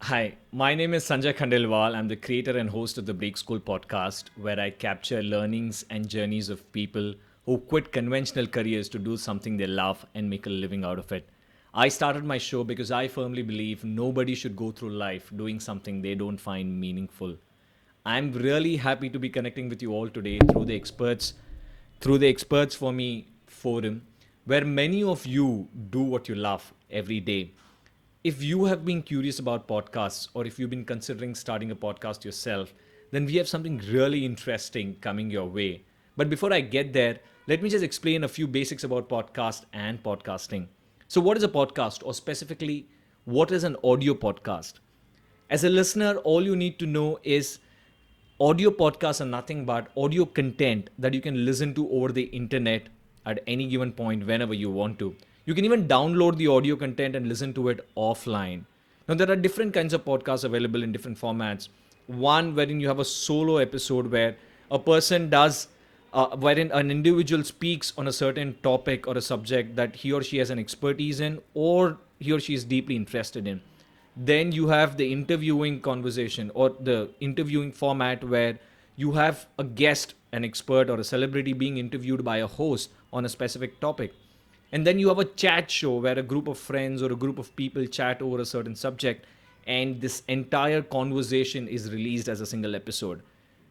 Hi, my name is Sanjay Khandelwal. I'm the creator and host of the Break School podcast, where I capture learnings and journeys of people who quit conventional careers to do something they love and make a living out of it. I started my show because I firmly believe nobody should go through life doing something they don't find meaningful. I'm really happy to be connecting with you all today through the Experts for Me forum, where many of you do what you love every day. If you have been curious about podcasts or if you've been considering starting a podcast yourself, then we have something really interesting coming your way. But before I get there, let me just explain a few basics about podcast and podcasting. So, what is a podcast, or specifically, what is an audio podcast? As a listener, all you need to know is audio podcasts are nothing but audio content that you can listen to over the internet at any given point whenever you want to. You can even download the audio content and listen to it offline. Now, there are different kinds of podcasts available in different formats. One wherein you have a solo episode where a person does, wherein an individual speaks on a certain topic or a subject that he or she has an expertise in, or he or she is deeply interested in. Then you have the interviewing conversation or the interviewing format where you have a guest, an expert, or a celebrity being interviewed by a host on a specific topic. And then you have a chat show where a group of friends or a group of people chat over a certain subject, and this entire conversation is released as a single episode.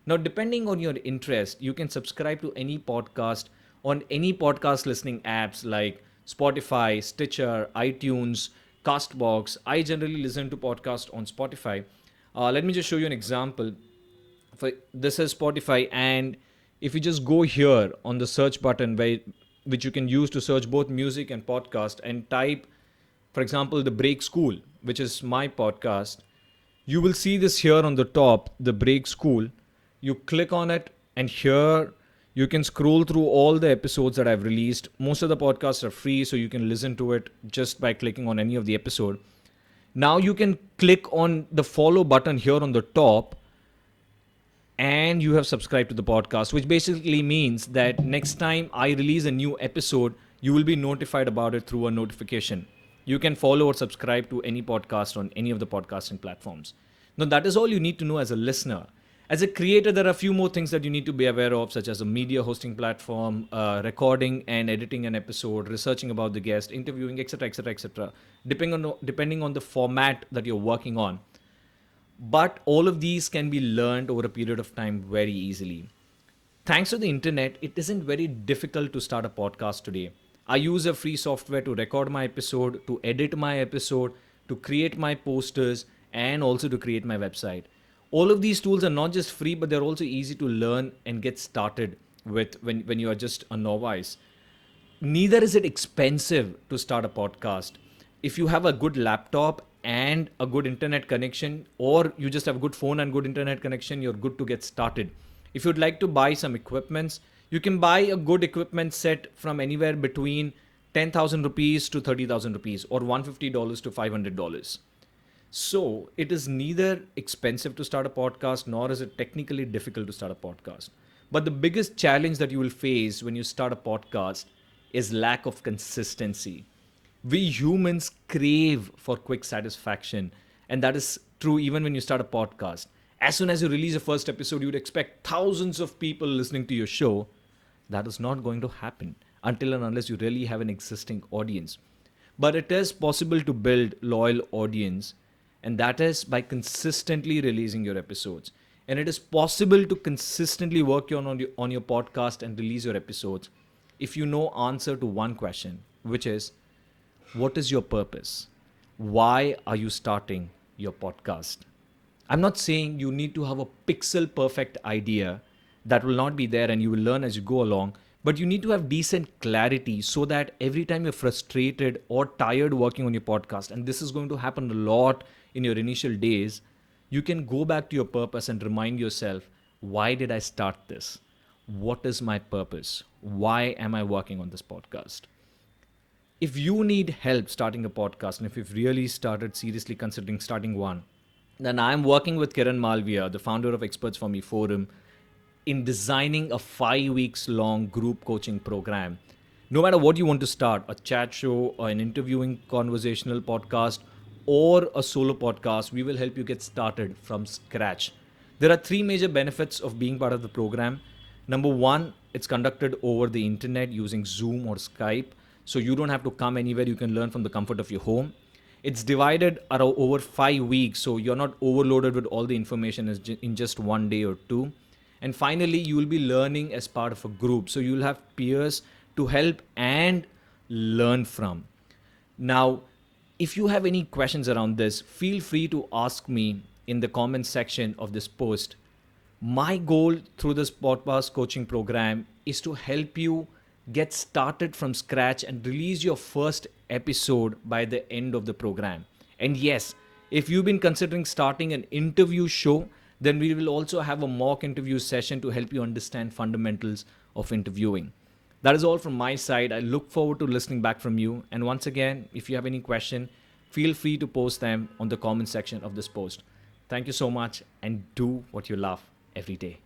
Now, depending on your interest, you can subscribe to any podcast on any podcast listening apps like Spotify, Stitcher, iTunes, Castbox. I generally listen to podcasts on Spotify. Let me just show you an example. This is Spotify, and if you just go here on the search button, which you can use to search both music and podcast, and type, for example, the Break School, which is my podcast, you will see this here on the top, the Break School. You click on it, and here you can scroll through all the episodes that I've released. Most of the podcasts are free, so you can listen to it just by clicking on any of the episode. Now you can click on the follow button here on the top, and you have subscribed to the podcast, which basically means that next time I release a new episode, you will be notified about it through a notification. You can follow or subscribe to any podcast on any of the podcasting platforms. Now, that is all you need to know as a listener. As a creator, there are a few more things that you need to be aware of, such as a media hosting platform, recording and editing an episode, researching about the guest, interviewing, etc., etc., etc., depending on the format that you're working on. But all of these can be learned over a period of time very easily. Thanks to the internet, it isn't very difficult to start a podcast today. I use a free software to record my episode, to edit my episode, to create my posters, and also to create my website. All of these tools are not just free, but they're also easy to learn and get started with when you are just a novice. Neither is it expensive to start a podcast. If you have a good laptop and a good internet connection, or you just have a good phone and good internet connection, you're good to get started. If you'd like to buy some equipments, you can buy a good equipment set from anywhere between 10,000 rupees to 30,000 rupees, or $150 to $500. So it is neither expensive to start a podcast, nor is it technically difficult to start a podcast. But the biggest challenge that you will face when you start a podcast is lack of consistency. We humans crave for quick satisfaction, and that is true even when you start a podcast. As soon as you release a first episode, you'd expect thousands of people listening to your show. That is not going to happen until and unless you really have an existing audience. But it is possible to build loyal audience, and that is by consistently releasing your episodes. And it is possible to consistently work on your podcast and release your episodes if you know answer to one question, which is, what is your purpose? Why are you starting your podcast? I'm not saying you need to have a pixel perfect idea. That will not be there, and you will learn as you go along. But you need to have decent clarity so that every time you're frustrated or tired working on your podcast, and this is going to happen a lot in your initial days, you can go back to your purpose and remind yourself, why did I start this? What is my purpose? Why am I working on this podcast? If you need help starting a podcast, and if you've really started seriously considering starting one, then I'm working with Kiran Malviya, the founder of Xperts4me forum, in designing a 5 weeks long group coaching program. No matter what you want to start, a chat show or an interviewing conversational podcast, or a solo podcast, we will help you get started from scratch. There are three major benefits of being part of the program. Number one, it's conducted over the internet using Zoom or Skype. So you don't have to come anywhere. You can learn from the comfort of your home. It's divided over 5 weeks. So you're not overloaded with all the information in just one day or two. And finally, you will be learning as part of a group. So you'll have peers to help and learn from. Now, if you have any questions around this, feel free to ask me in the comment section of this post. My goal through this podcast coaching program is to help you get started from scratch and release your first episode by the end of the program. And yes, if you've been considering starting an interview show, then we will also have a mock interview session to help you understand fundamentals of interviewing. That is all from my side. I look forward to listening back from you. And once again, if you have any question, feel free to post them on the comment section of this post. Thank you so much, and do what you love every day.